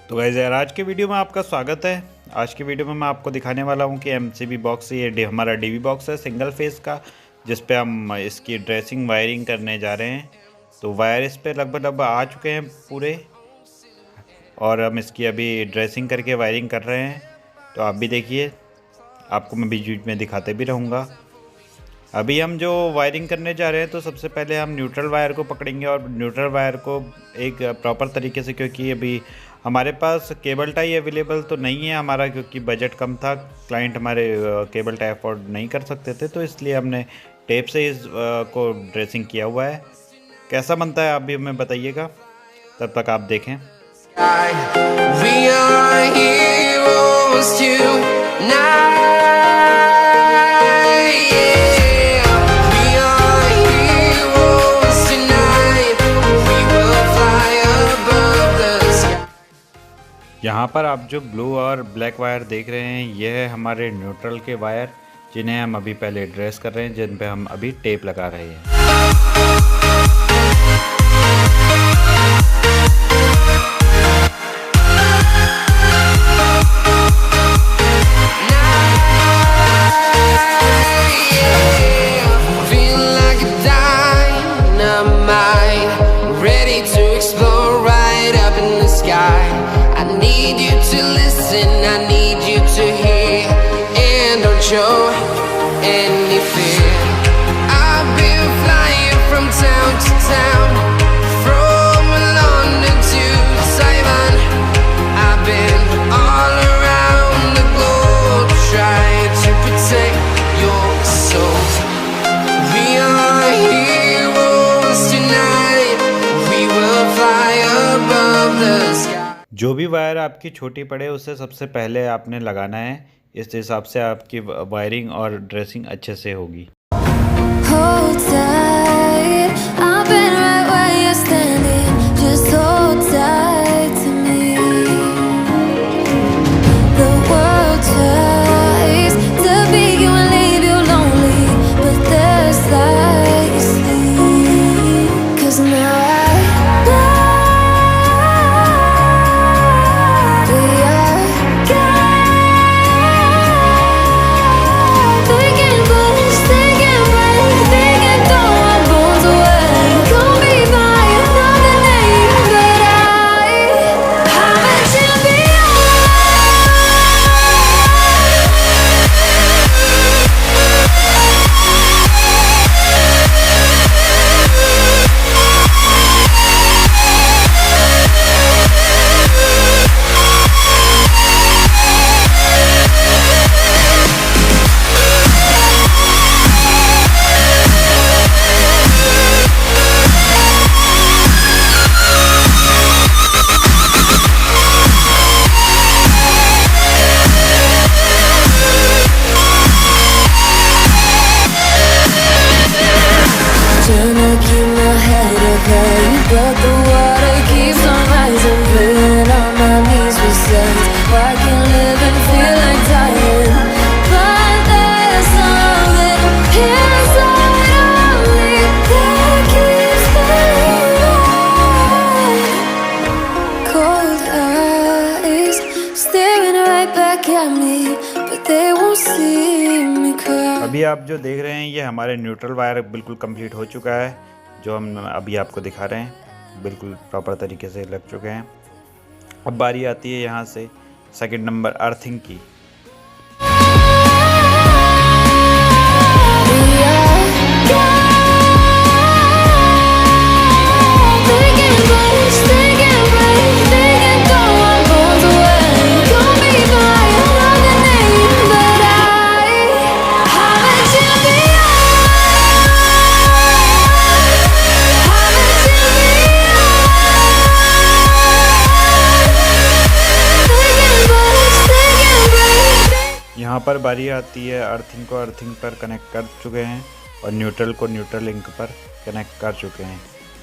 तो गाइस यार, आज के वीडियो में आपका स्वागत है। आज के वीडियो में मैं आपको दिखाने वाला हूं कि एमसीबी बॉक्स, ये हमारा डीबी बॉक्स है सिंगल फेस का, जिस पे हम इसकी ड्रेसिंग वायरिंग करने जा रहे हैं। तो वायर इस पे लगभग आ चुके हैं पूरे, और हम इसकी अभी ड्रेसिंग करके वायरिंग कर रहे हैं। तो आप भी देखिए, आपको मैं बीच बीच में दिखाते भी रहूँगा। अभी हम जो वायरिंग करने जा रहे हैं, तो सबसे पहले हम न्यूट्रल वायर को पकड़ेंगे, और न्यूट्रल वायर को एक प्रॉपर तरीके से, क्योंकि अभी हमारे पास केबल टाई अवेलेबल तो नहीं है हमारा, क्योंकि बजट कम था, क्लाइंट हमारे केबल टाई अफोर्ड नहीं कर सकते थे, तो इसलिए हमने टेप से इस को ड्रेसिंग किया हुआ है। कैसा बनता है आप भी हमें बताइएगा, तब तक आप देखें। We are heroes tonight. Yeah. We are heroes tonight. We will fly above the sky. यहाँ पर आप जो ब्लू और ब्लैक वायर देख रहे हैं, यह है हमारे न्यूट्रल के वायर, जिन्हें हम अभी पहले ड्रेस कर रहे हैं, जिन पे हम अभी टेप लगा रहे हैं। Show any fear. I've been flying from town to town, from London to Taiwan. I've been all around the globe trying to protect your soul. We are heroes tonight. We will fly above the sky. जो भी wire आपकी छोटी पड़े, उसे सबसे पहले आपने लगाना है। इस हिसाब से आपकी वायरिंग और ड्रेसिंग अच्छे से होगी। But the water keeps on rising, feeling on my knees besides. I can live and feel like dying, but there's something inside of me that keeps me alive. Cold eyes staring right back at me, but they won't see me cry. अभी आप जो देख रहे हैं, ये हमारे neutral wire बिल्कुल complete हो चुका है, जो हम अभी आपको दिखा रहे हैं, बिल्कुल प्रॉपर तरीके से लग चुके हैं। अब बारी आती है यहाँ से सेकंड नंबर अर्थिंग की। यहाँ पर बारी आती है अर्थिंग को। अर्थिंग पर कनेक्ट कर चुके हैं और न्यूट्रल को न्यूट्रल लिंक पर कनेक्ट कर चुके हैं।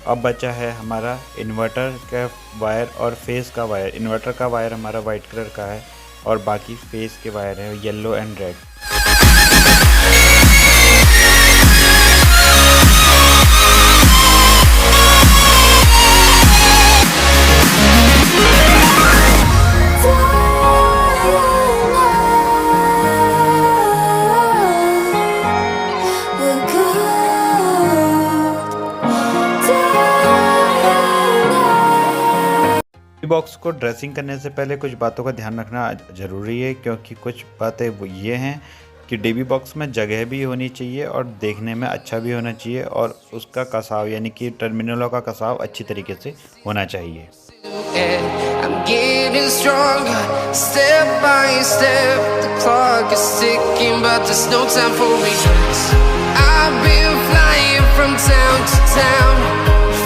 अब बचा है हमारा इन्वर्टर का वायर और फेस का वायर। इन्वर्टर का वायर हमारा वाइट कलर का है और बाकी फेस के वायर है येलो एंड रेड। बॉक्स को ड्रेसिंग करने से पहले कुछ बातों का ध्यान रखना ज़रूरी है, क्योंकि कुछ बातें वो ये हैं कि डीबी बॉक्स में जगह भी होनी चाहिए और देखने में अच्छा भी होना चाहिए, और उसका कसाव यानी कि टर्मिनलों का कसाव अच्छी तरीके से होना चाहिए। And I'm getting stronger, step by step. The clock is ticking, but there's no time for regrets. I've been flying from town to town,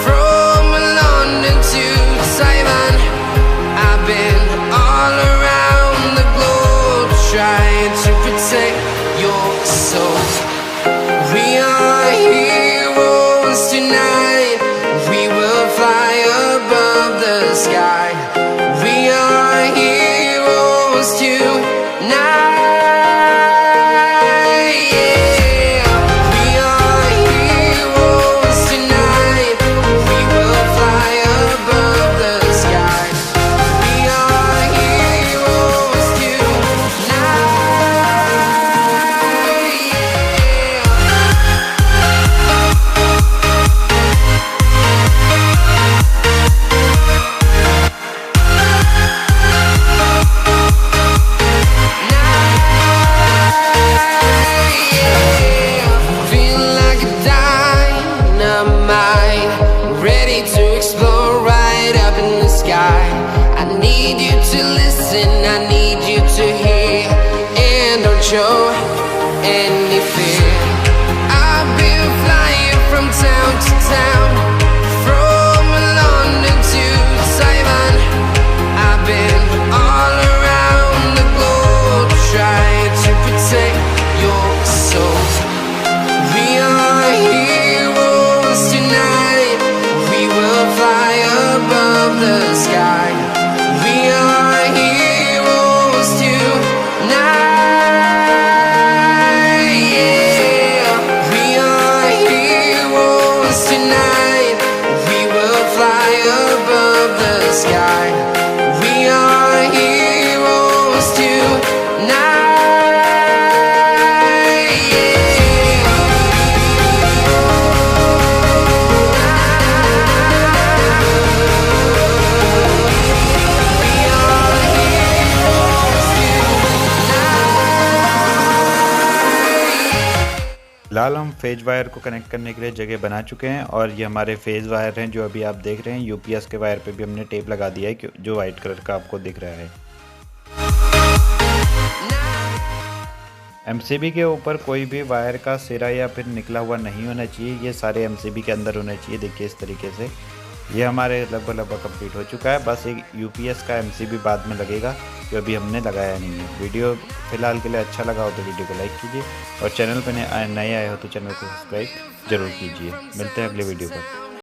from London to Taiwan. I've been all around the globe, trying to protect your soul. We are heroes tonight. We will fly above the sky. We are heroes tonight. Yeah. We are heroes tonight. We will fly above the sky. We are heroes tonight. Feel like a dynamite, ready to explode right up in the sky. I need you to listen, I need you to hear, and don't show any fear. I've been flying from town to town, from London to Taiwan. I've been all around the globe, trying to protect your soul. We are heroes tonight. We will fly above the sky. We are heroes tonight. Yeah. We are heroes tonight. We will fly above the sky. We are heroes tonight. फिलहाल हम phase wire को connect करने के लिए जगह बना चुके हैं, और ये हमारे फेज वायर हैं जो अभी आप देख रहे हैं। यूपीएस के वायर पे भी हमने टेप लगा दिया है जो वाइट कलर का आपको दिख रहा है। एमसीबी के ऊपर कोई भी वायर का सिरा या फिर निकला हुआ नहीं होना चाहिए, ये सारे एमसीबी के अंदर होने चाहिए। देखिए इस तरीके से ये हमारे लगभग कंप्लीट हो चुका है। बस एक यूपीएस का एमसीबी बाद में लगेगा, जो अभी हमने लगाया नहीं है। वीडियो फिलहाल के लिए अच्छा लगा हो तो वीडियो को लाइक कीजिए, और चैनल पर नए आए हो तो चैनल को सब्सक्राइब जरूर कीजिए। मिलते हैं अगले वीडियो पर।